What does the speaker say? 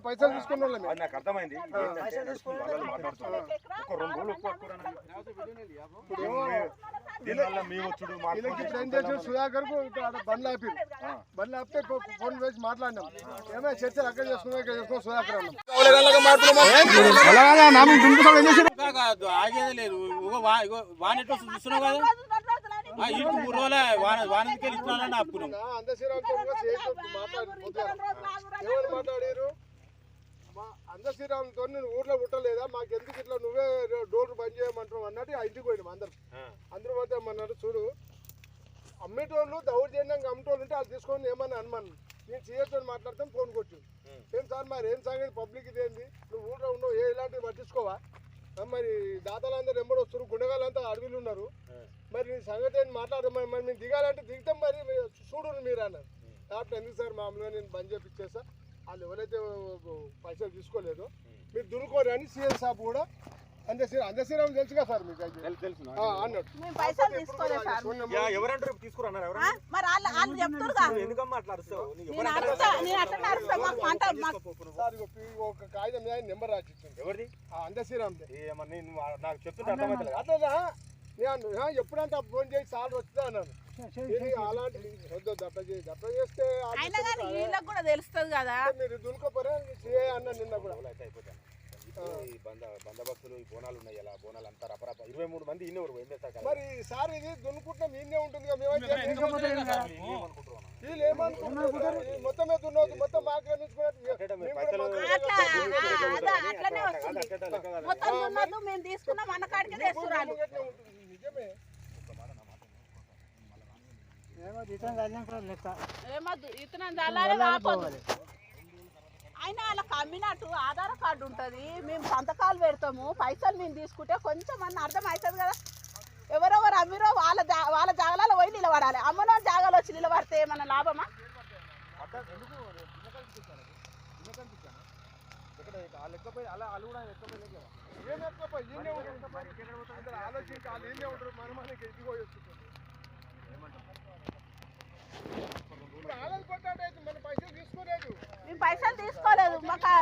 పైసలు తీసుకున్న నాకు అర్థమైంది. సుధాకర్ బండ్లు ఆపిరు. బండ్లు ఆపితే ఫోన్ వేసి మాట్లాడినాం. ఏమైనా చర్చలు అక్కడ చేసుకున్నాం, ఇక్కడ చేసుకున్నాం. సుధాకర్ అన్నాం ఆగేదే లేదు. వాన ఎట్లా చూస్తున్నావు కదా, ఇటు 3 రోజుల వానకి ఇస్తున్నానని ఆపుకున్నాం. మాట్లాడారు అందశ్రీరామ్తో నేను ఊర్లో పుట్టలేదా, మాకు ఎందుకు ఇట్లా నువ్వే డోర్లు బంద్ చేయమంటావు అన్నట్టు ఇంటికి పోయినాం. అందరూ పోతే ఏమన్నారు, చూడు అమ్మేటోళ్ళు దౌర్జన్యంగా అమ్మటోళ్ళు ఉంటే అది తీసుకొని ఏమన్నా అనుమానం, నేను సీఎస్తో మాట్లాడతాం. ఫోన్ కొట్టు, ఏం సార్ మరి ఏం సంగతి, పబ్లిక్ ఇదేంది, నువ్వు ఊళ్ళో ఉండవు, ఇలాంటివి పట్టించుకోవా, మరి దాతలందరూ ఎంబడి వస్తారు, గుండెగాలంతా అడవిలు ఉన్నారు, మరి నీ సంగతి ఏంటి మాట్లాడమని, మరి మేము దిగాలంటే దిగుతాం, మరి చూడు మీరు అన్నారు. అట్లా ఎందుకు సార్ మామూలుగా నేను బంద్ చేపిచ్చేసా, వాళ్ళు ఎవరైతే పైసలు తీసుకోలేదో మీరు దురుకోరు అని సీఎం సాబ్ కూడా అందశ్రీరామ్ తెలుసుగా సార్ మీకు అన్నట్టు. ఒక కాగితం నెంబర్ రాసిచ్చింది ఎవరిది, అందశ్రీరామ్. నాకు చెప్తుంటే అట్లా ఎప్పుడంటే ఫోన్ చేసి సార్ వస్తుందా అన్నాను. అలాంటి అట్లా చేస్తే కూడా తెలుస్తుంది కదా, మీరు దునుకోపోరా సిఏ అన్న నిన్న కూడా. బందోబస్తులు ఈ బోనాలు ఉన్నాయి, అలా బోనాలు అంతా రపరప 23 మంది ఇన్నే ఊరు మరి సార్ ఇది దున్నుకుంటున్నాం, ఈయనే ఉంటుంది కదా, మేమైతే వీళ్ళు ఏమనుకుంటున్నారు, మొత్తమే దున్నవద్దు, మొత్తం మాకే నిజమే. అయినా అలా కమ్మినట్టు ఆధార్ కార్డు ఉంటుంది, మేము సంతకాలు పెడతాము, పైసలు మేము తీసుకుంటే కొంచెం అన్న అర్థం అవుతుంది కదా. ఎవరెవరు అమ్మిరో వాళ్ళ జాగాలలో పోయి నిలబడాలి, అమ్మనో జాగాలో వచ్చి నిలబడితే ఏమన్నా లాభమా? మేము పైసలు తీసుకోలేదు, మాకు